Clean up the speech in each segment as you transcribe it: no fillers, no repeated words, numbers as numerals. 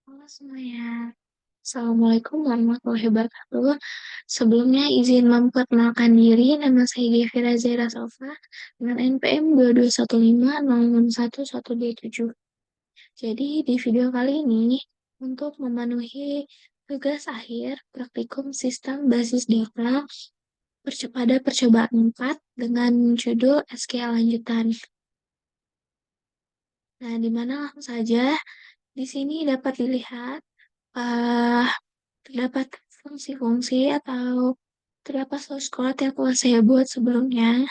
Halo semuanya, Assalamualaikum warahmatullahi wabarakatuh. Sebelumnya izin memperkenalkan diri, nama saya Devira Zaira Sofa dengan NPM 2215061127. Jadi di video kali ini, untuk memenuhi tugas akhir praktikum sistem basis data pada percobaan 4 dengan judul SQL lanjutan. Nah, di mana langsung saja di sini dapat dilihat eh, terdapat fungsi-fungsi atau terdapat source code yang telah saya buat sebelumnya.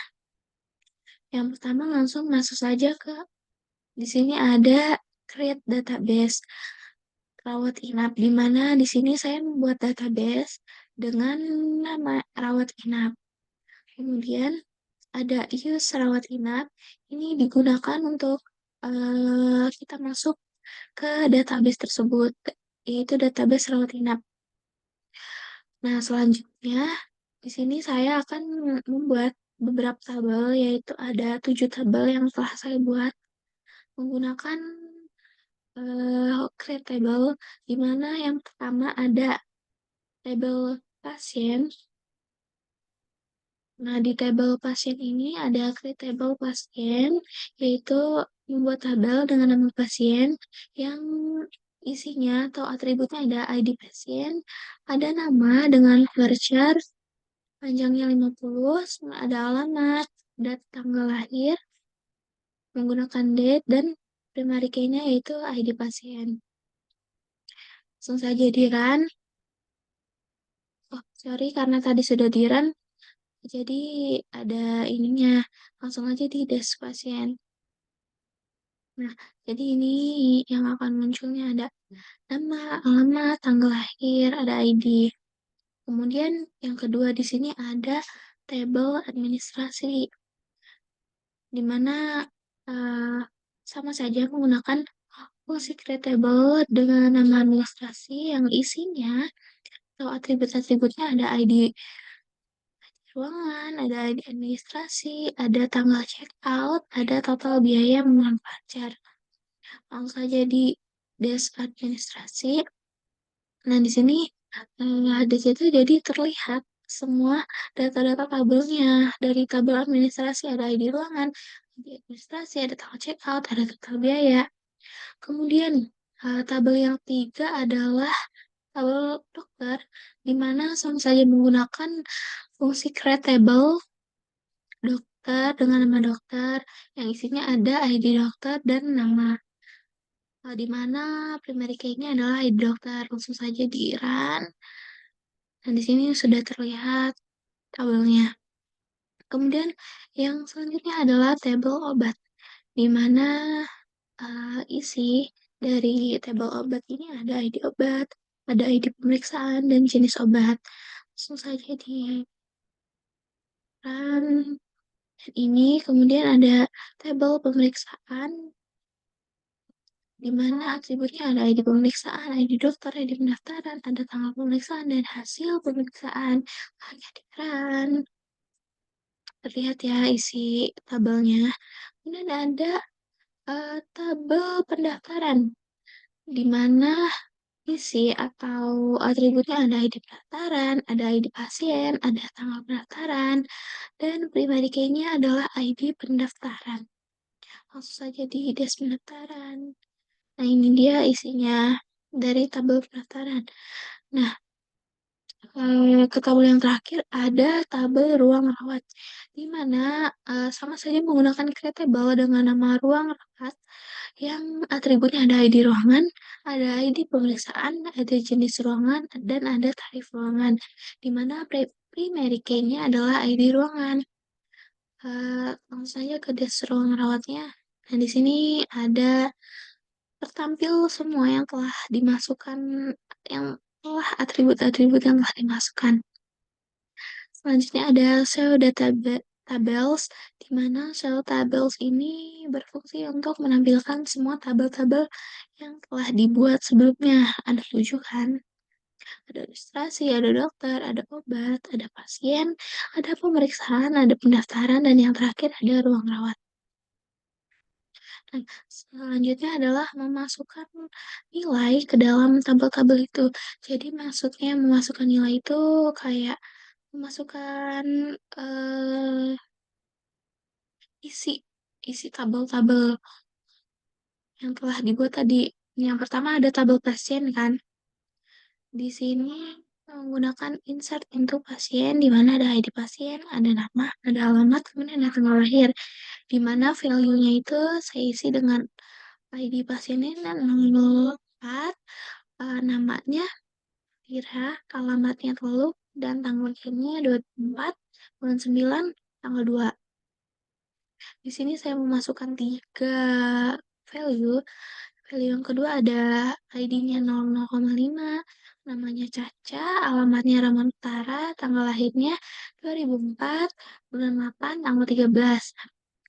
Yang pertama langsung masuk saja ke di sini ada create database rawat inap, di mana di sini saya membuat database dengan nama rawat inap. Kemudian ada use rawat inap, ini digunakan untuk kita masuk ke database tersebut, yaitu database rawat inap. Nah, selanjutnya di sini saya akan membuat beberapa tabel, yaitu ada 7 tabel yang telah saya buat menggunakan create table, di mana yang pertama ada tabel pasien. Nah, di tabel pasien ini ada create table pasien, yaitu membuat tabel dengan nama pasien yang isinya atau atributnya ada ID pasien, ada nama dengan varchar, panjangnya 50, ada alamat, dan tanggal lahir, menggunakan date, dan primary key-nya yaitu ID pasien. Langsung saja di run. Oh, sorry, karena tadi sudah di run, jadi ada ininya. Langsung aja di desk pasien. Nah, jadi ini yang akan munculnya ada nama, alamat, tanggal lahir, ada ID. Kemudian yang kedua di sini ada tabel administrasi, di mana eh, sama saja menggunakan fungsi creatable dengan nama administrasi yang isinya atau atribut-atributnya ada ID ruangan, ada ID administrasi, ada tanggal check out, ada total biaya memanfaatkan. Langsung saja di desk administrasi. Nah, di sini di situ jadi terlihat semua data-data tabelnya. Dari tabel administrasi ada ID ruangan, ID administrasi, ada tanggal check out, ada total biaya. Kemudian tabel yang tiga adalah tabel dokter, di mana sama saja menggunakan fungsi create table dokter dengan nama dokter, yang isinya ada ID dokter dan nama. Di mana primary key-nya adalah ID dokter. Langsung saja di run. Dan di sini sudah terlihat tabelnya. Kemudian yang selanjutnya adalah tabel obat, di mana isi dari tabel obat ini ada ID obat, ada ID pemeriksaan, dan jenis obat. Langsung saja di run. Dan ini kemudian ada tabel pemeriksaan, di mana atributnya ada ID pemeriksaan, ID dokter, ID pendaftaran, ada tanggal pemeriksaan, dan hasil pemeriksaan. Hanya di run. Terlihat ya isi tabelnya. Kemudian ada tabel pendaftaran, di mana isi atau atributnya ada ID pendaftaran, ada ID pasien, ada tanggal pendaftaran, dan primary key-nya adalah ID pendaftaran. Langsung saja di desk pendaftaran. Nah, ini dia isinya dari tabel pendaftaran. Nah, ke tabel yang terakhir ada tabel ruang rawat, di mana sama saja menggunakan creatable dengan nama ruang rawat yang atributnya ada ID ruangan, ada ID pemeriksaan, ada jenis ruangan, dan ada tarif ruangan, di mana primary key-nya adalah ID ruangan. Langsung saja ke desk ruang rawatnya. Nah, di sini ada tertampil semua yang telah dimasukkan, yang telah atribut-atribut yang telah dimasukkan. Selanjutnya ada cell tables, di mana cell tables ini berfungsi untuk menampilkan semua tabel-tabel yang telah dibuat sebelumnya. Ada 7 kan? Ada ilustrasi, ada dokter, ada obat, ada pasien, ada pemeriksaan, ada pendaftaran, dan yang terakhir ada ruang rawat. Nah, selanjutnya adalah memasukkan nilai ke dalam tabel-tabel itu. Jadi maksudnya memasukkan nilai itu kayak memasukkan isi isi tabel-tabel yang telah dibuat tadi. Yang pertama ada tabel pasien kan. Di sini menggunakan insert into pasien di mana ada ID pasien, ada nama, ada alamat, kemudian ada tanggal lahir. Di mana value-nya itu saya isi dengan ID pasiennya 004, namanya Tira, alamatnya Teluk, dan tanggal lahirnya 24 bulan 9 tanggal 2. Di sini saya memasukkan 3 value. Value yang kedua ada ID-nya 00,5, namanya Caca, alamatnya Raman Utara, tanggal lahirnya 2004, bulan 8, tanggal 13.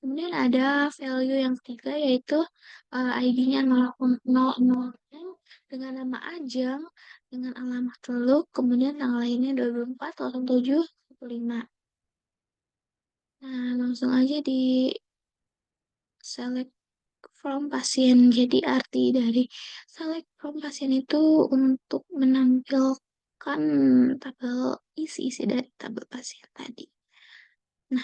Kemudian ada value yang ketiga yaitu ID-nya 0,00 dengan nama Ajeng, dengan alamat Teluk, kemudian tanggal lahirnya 24/07/45. Nah, langsung aja di select from pasien. Jadi arti dari select from pasien itu untuk menampilkan tabel isi-isi dari tabel pasien tadi. Nah,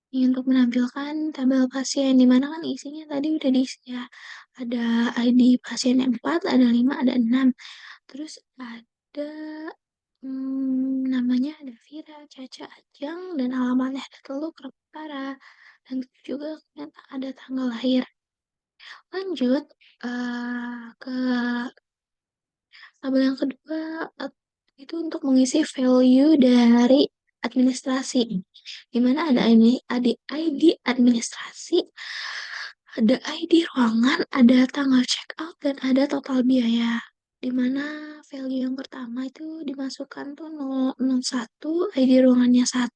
ini untuk menampilkan tabel pasien di mana kan isinya tadi udah diisi ya. Ada ID pasien yang 4, ada 5, ada 6. Terus ada namanya ada Vira, Caca, Ajeng, dan alamatnya ada Teluk, Utara. Dan juga ternyata ada tanggal lahir. Lanjut ke tabel yang kedua, itu untuk mengisi value dari administrasi. Di mana ada ID administrasi, ada ID ruangan, ada tanggal check out, dan ada total biaya. Di mana value yang pertama itu dimasukkan tuh 001, ID ruangannya 1,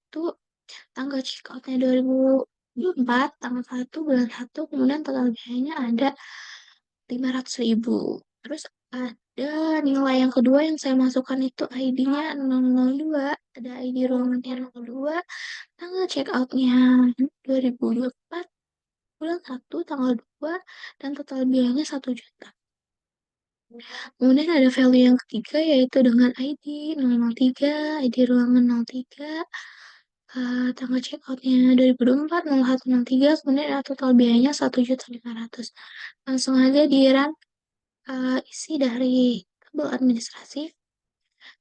tanggal check outnya 2004, tanggal 1 bulan 1, kemudian total biayanya ada 500.000. Terus ada nilai yang kedua yang saya masukkan itu ID-nya 002, ada ID ruangannya 02, tanggal check outnya 2024, bulan 1, tanggal 2, dan total biayanya 1 juta. Kemudian ada value yang ketiga yaitu dengan ID 003, ID ruangan 03, tanggal check outnya 2024, 0103, kemudian ada total biayanya 1.500.000. Langsung aja di run isi dari tabel administrasi.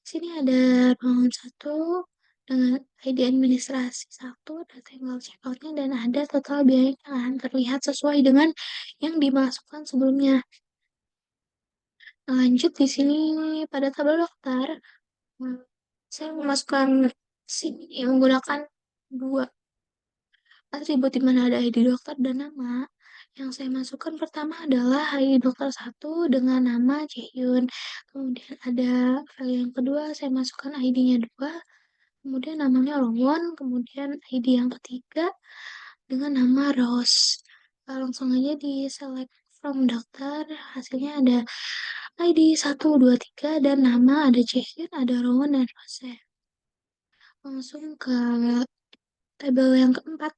Sini ada ruangan 1 dengan ID administrasi 1, ada tanggal check outnya, dan ada total biayanya kan, terlihat sesuai dengan yang dimasukkan sebelumnya. Nah, lanjut di sini pada tabel daftar, saya memasukkan sini menggunakan 2 atribut di mana ada ID dokter dan nama. Yang saya masukkan pertama adalah ID dokter 1 dengan nama Jaehyun. Kemudian ada value yang kedua, saya masukkan ID-nya 2. Kemudian namanya Rongwon. Kemudian ID yang ketiga dengan nama Rose. Langsung aja di select from dokter. Hasilnya ada ID 1, 2, 3 dan nama ada Jaehyun, ada Rongwon, dan Rose. Langsung ke tabel yang keempat.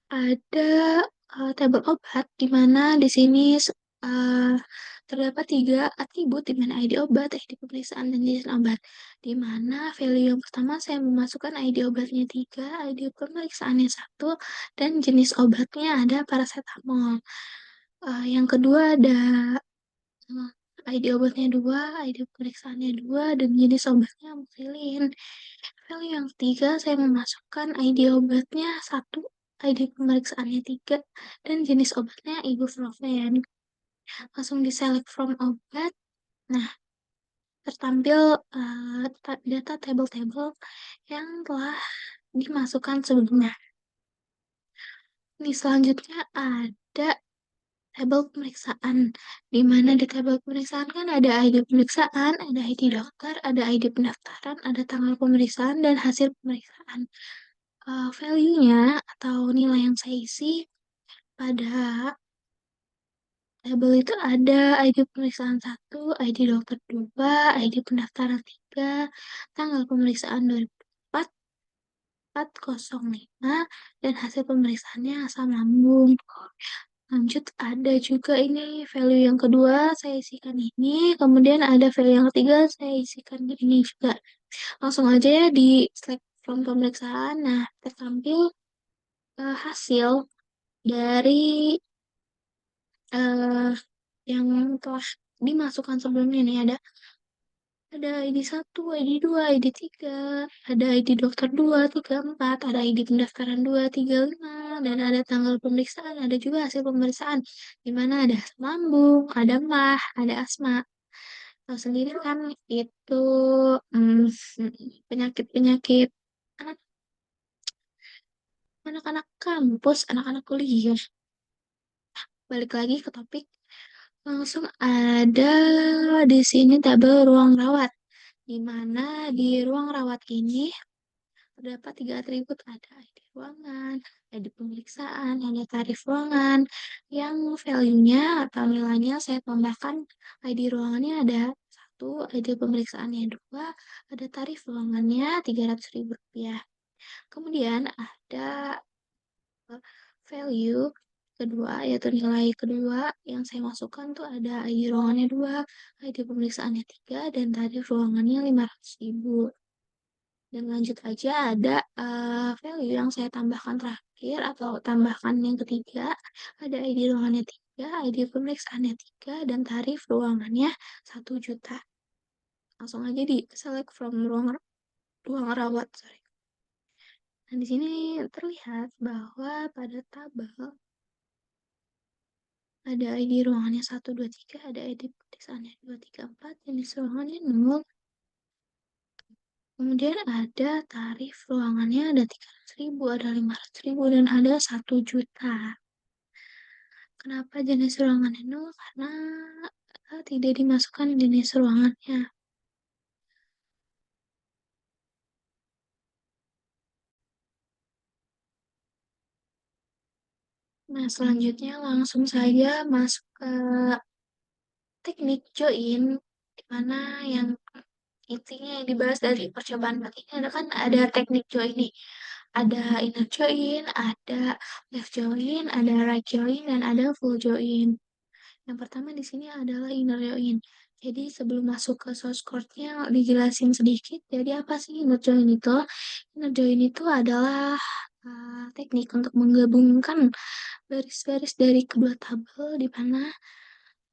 Ada tabel obat di mana di sini uh, terdapat 3 atribut di mana ID obat, ID pemeriksaan, dan jenis obat. Di mana value yang pertama saya memasukkan ID obatnya 3, ID pemeriksaannya 1, dan jenis obatnya ada paracetamol. Yang kedua ada ID obatnya 2, ID pemeriksaannya 2, dan jenis obatnya amoxicillin. Value yang ketiga, saya memasukkan ID obatnya 1, ID pemeriksaannya 3, dan jenis obatnya ibuprofen. Langsung di select from obat. Nah, tertampil data table-table yang telah dimasukkan sebelumnya. Ini selanjutnya ada tabel pemeriksaan, di mana di tabel pemeriksaan kan ada ID pemeriksaan, ada ID dokter, ada ID pendaftaran, ada tanggal pemeriksaan, dan hasil pemeriksaan. Value-nya atau nilai yang saya isi pada tabel itu ada ID pemeriksaan 1, ID dokter 2, ID pendaftaran 3, tanggal pemeriksaan 2004, 405 dan hasil pemeriksaannya asam lambung. Lanjut, ada juga ini value yang kedua, saya isikan ini. Kemudian ada value yang ketiga, saya isikan ini juga. Langsung aja ya di select from pemeriksaan. Nah, tertampil hasil dari eh, yang telah dimasukkan sebelumnya nih. Ada ID 1, ID 2, ID 3, ada ID dokter 2, 3, 4, ada ID pendaftaran 2, 3, 5, dan ada tanggal pemeriksaan, ada juga hasil pemeriksaan, di mana ada asam lambung, ada mah, ada asma. Tahu sendiri kan itu mm, penyakit-penyakit anak- anak-anak kampus, anak-anak kuliah. Balik lagi ke topik, langsung ada di sini tabel ruang rawat, di mana di ruang rawat ini terdapat 3 atribut, ada ID ruangan, ID pemeriksaan, ada tarif ruangan, yang value-nya atau nilainya saya tambahkan ID ruangannya ada 1, ID pemeriksaannya 2, ada tarif ruangannya Rp300.000. Kemudian ada value kedua, yaitu nilai kedua yang saya masukkan tuh ada ID ruangannya 2, ID pemeriksaannya 3, dan tarif ruangannya Rp500.000. Dan lanjut aja ada value yang saya tambahkan terakhir atau tambahkan yang ketiga. Ada ID ruangannya 3, ID pemeriksaannya 3, dan tarif ruangannya 1 juta. Langsung aja di select from ruang rawat. Sorry. Nah, di sini terlihat bahwa pada tabel ada ID ruangannya 1, 2, 3, ada ID pemeriksaannya 2, 3, 4, jenis ruangannya 0. Kemudian ada tarif ruangannya ada 300.000, ada 500.000, dan ada 1 juta. Kenapa jenis ruangannya 0? Karena tidak dimasukkan jenis ruangannya. Nah, selanjutnya langsung saja masuk ke teknik join, di mana yang intinya yang dibahas dari percobaan 4 ini ada kan ada teknik join nih. Ada inner join, ada left join, ada right join, dan ada full join. Yang pertama di sini adalah inner join. Jadi sebelum masuk ke source code-nya dijelasin sedikit. Jadi apa sih inner join itu? Inner join itu adalah teknik untuk menggabungkan baris-baris dari kedua tabel di mana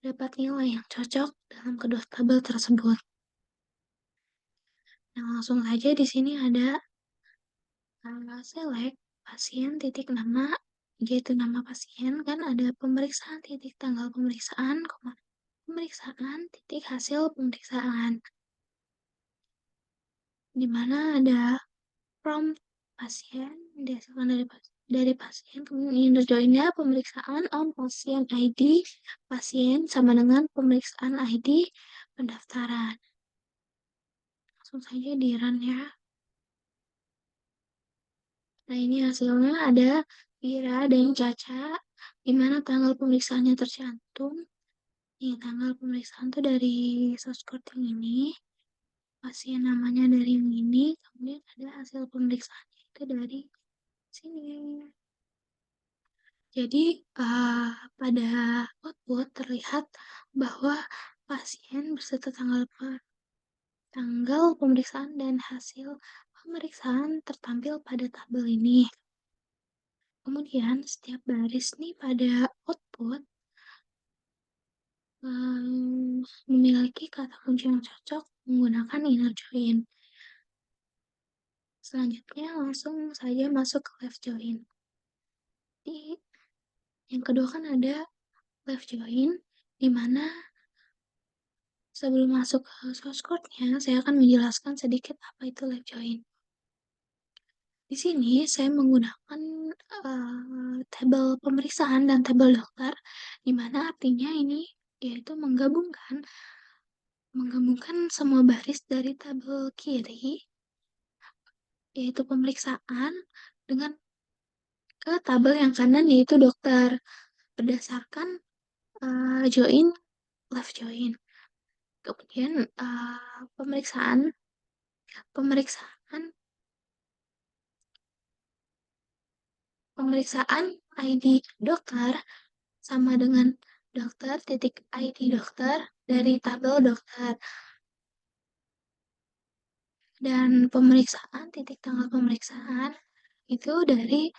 dapat nilai yang cocok dalam kedua tabel tersebut. Nah, langsung aja di sini ada select pasien titik nama, yaitu nama pasien, kan ada pemeriksaan titik tanggal pemeriksaan, pemeriksaan titik hasil pemeriksaan, di mana ada prompt pasien dihasilkan dari pasien, kemudian joinnya pemeriksaan on pasien ID pasien sama dengan pemeriksaan ID pendaftaran. Langsung saja di run ya. Nah, ini hasilnya ada Vira dan Caca, di mana tanggal pemeriksaannya tercantum. Nih, tanggal pemeriksaan tuh dari source code yang ini, pasien namanya dari yang ini, kemudian ada hasil pemeriksaannya itu dari sini. Jadi, pada output terlihat bahwa pasien beserta tanggal pemeriksaan dan hasil pemeriksaan tertampil pada tabel ini. Kemudian setiap baris nih pada output memiliki kata kunci yang cocok menggunakan inner join. Selanjutnya langsung saja masuk ke left join. Di yang kedua kan ada left join, di mana sebelum masuk ke source code-nya, saya akan menjelaskan sedikit apa itu left join. Di sini saya menggunakan tabel pemeriksaan dan tabel dokter, di mana artinya ini yaitu menggabungkan semua baris dari tabel kiri, yaitu pemeriksaan, dengan ke tabel yang kanan, yaitu dokter, berdasarkan join, left join. Kemudian pemeriksaan pemeriksaan ID dokter sama dengan dokter titik ID dokter dari tabel dokter dan pemeriksaan titik tanggal pemeriksaan itu dari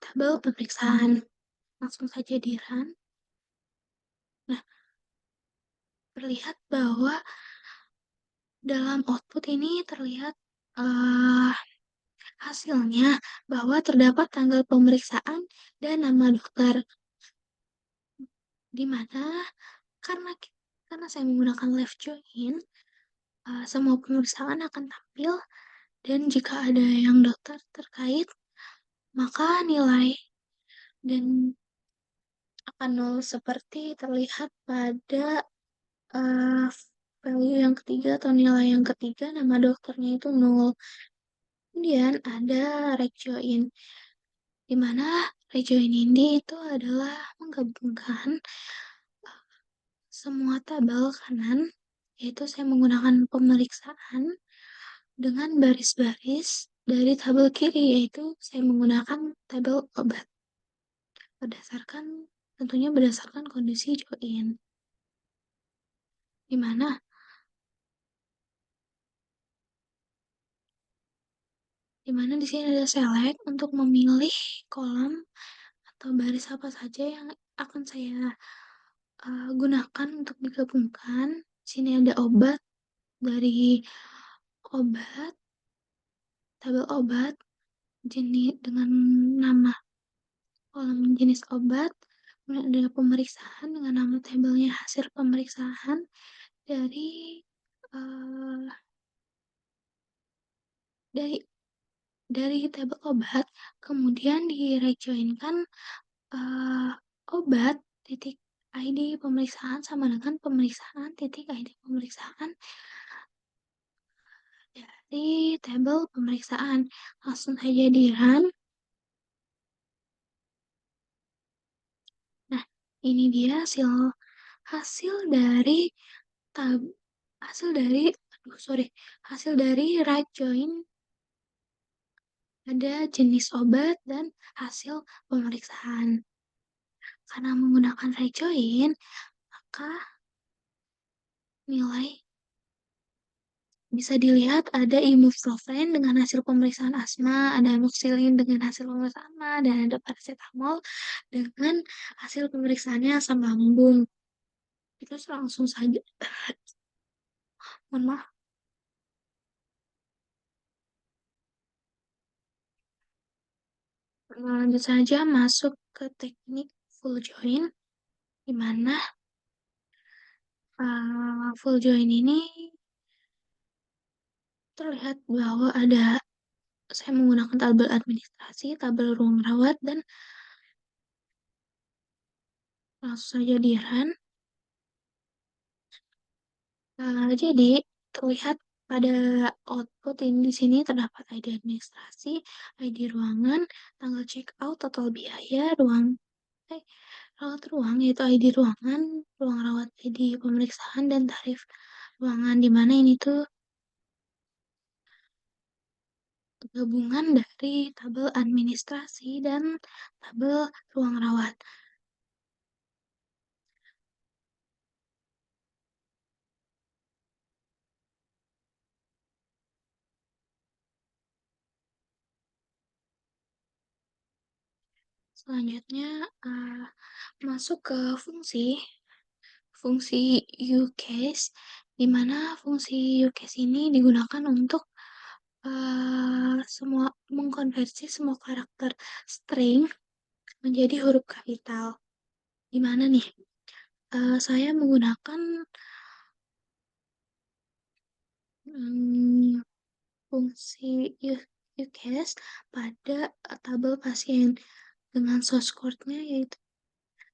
tabel pemeriksaan. Langsung saja di-run. Nah, terlihat bahwa dalam output ini terlihat uh, hasilnya bahwa terdapat tanggal pemeriksaan dan nama dokter. Di mana karena karena saya menggunakan live join, semua pemeriksaan akan tampil dan jika ada yang dokter terkait, maka nilai dan akan nol seperti terlihat pada uh, value yang ketiga atau nilai yang ketiga nama dokternya itu nol. Kemudian ada rejoin, di mana rejoin ini itu adalah menggabungkan semua tabel kanan, yaitu saya menggunakan pemeriksaan dengan baris-baris dari tabel kiri, yaitu saya menggunakan tabel obat. Tentunya berdasarkan kondisi join. Di mana di sini ada select untuk memilih kolom atau baris apa saja yang akan saya gunakan untuk digabungkan. Di sini ada obat, dari obat, tabel obat, jenis dengan nama kolom jenis obat, kemudian ada pemeriksaan dengan nama tabelnya hasil pemeriksaan dari uh, dari dari tabel obat, kemudian direjoinkan uh, obat titik ID pemeriksaan sama dengan pemeriksaan titik ID pemeriksaan dari tabel pemeriksaan. Langsung saja di run. Nah, ini dia hasil dari tab hasil dari hasil dari right join, ada jenis obat dan hasil pemeriksaan. Karena menggunakan right join, maka nilai bisa dilihat ada ibuprofen dengan hasil pemeriksaan asma, ada amoxicillin dengan hasil pemeriksaan asma, dan ada paracetamol dengan hasil pemeriksaannya asam lambung. Terus langsung saja, mohon maaf, lanjut saja masuk ke teknik full join, di mana full join ini terlihat bahwa saya menggunakan tabel administrasi, tabel ruang rawat, dan langsung saja di run. Jadi terlihat pada output ini di sini terdapat ID administrasi, ID ruangan, tanggal check out, total biaya, rawat ruang yaitu ID ruangan, ruang rawat ID pemeriksaan dan tarif ruangan, di mana ini tuh gabungan dari tabel administrasi dan tabel ruang rawat. Selanjutnya masuk ke fungsi uCase, di mana fungsi uCase ini digunakan untuk mengkonversi semua karakter string menjadi huruf kapital. Di mana nih? Saya menggunakan fungsi uCase pada tabel pasien dengan source code-nya yaitu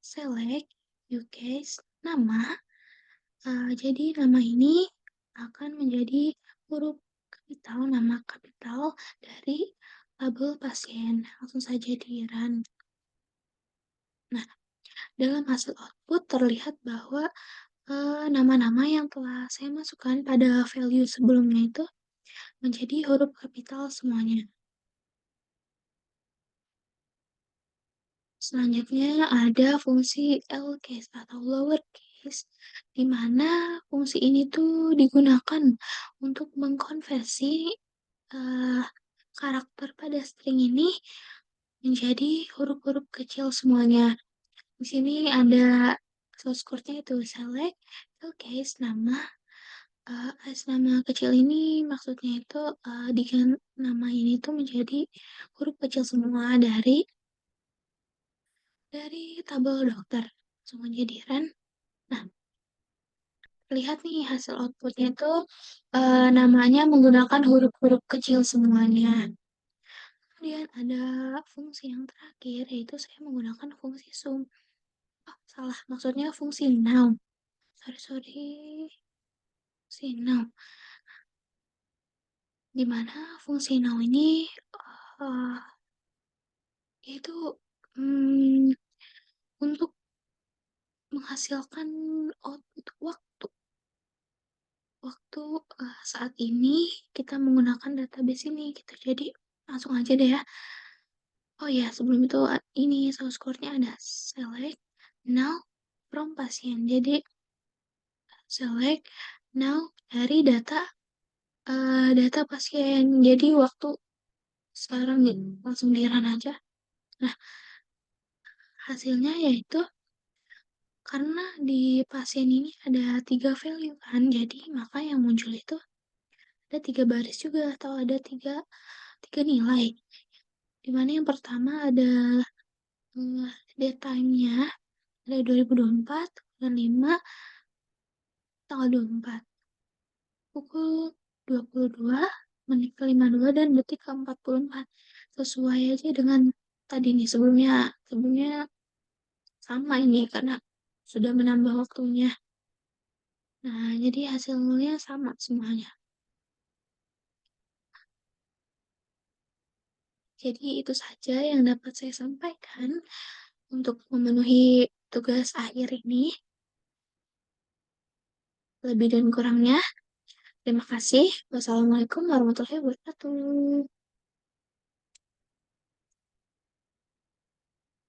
select uCase nama. Jadi nama ini akan menjadi huruf kapital, nama kapital dari tabel pasien. Langsung saja di run. Nah, dalam hasil output terlihat bahwa nama-nama yang telah saya masukkan pada value sebelumnya itu menjadi huruf kapital semuanya. Selanjutnya ada fungsi lowercase atau lowercase, di mana fungsi ini tuh digunakan untuk mengkonversi eh, karakter pada string ini menjadi huruf-huruf kecil semuanya. Di sini ada source code-nya itu select lowercase nama as nama kecil ini maksudnya itu nama ini tuh menjadi huruf kecil semua dari tabel dokter. Langsung aja di run. Nah, lihat nih hasil outputnya itu namanya menggunakan huruf-huruf kecil semuanya. Kemudian ada fungsi yang terakhir, yaitu saya menggunakan fungsi sum. Oh, salah, maksudnya fungsi now. Sorry, fungsi now. Di mana fungsi now ini uh, yaitu hmm, untuk menghasilkan output waktu. Waktu saat ini kita menggunakan database ini gitu. Jadi langsung aja deh ya. Oh ya, sebelum itu ini source code-nya ada select now from pasien. Jadi select now dari data pasien. Jadi waktu sekarang gitu, langsung di run aja. Nah, hasilnya yaitu karena di pasien ini ada 3 value kan, jadi maka yang muncul itu ada 3 baris juga atau ada tiga nilai. Dimana yang pertama ada date-time-nya ada 2024 dan 5 tanggal 24 pukul 22 menit ke 52 dan detik ke 44 sesuai aja dengan tadi nih sebelumnya sama ini karena sudah menambah waktunya. Nah, jadi hasilnya sama semuanya. Jadi itu saja yang dapat saya sampaikan untuk memenuhi tugas akhir ini. Lebih dan kurangnya, terima kasih. Wassalamualaikum warahmatullahi wabarakatuh.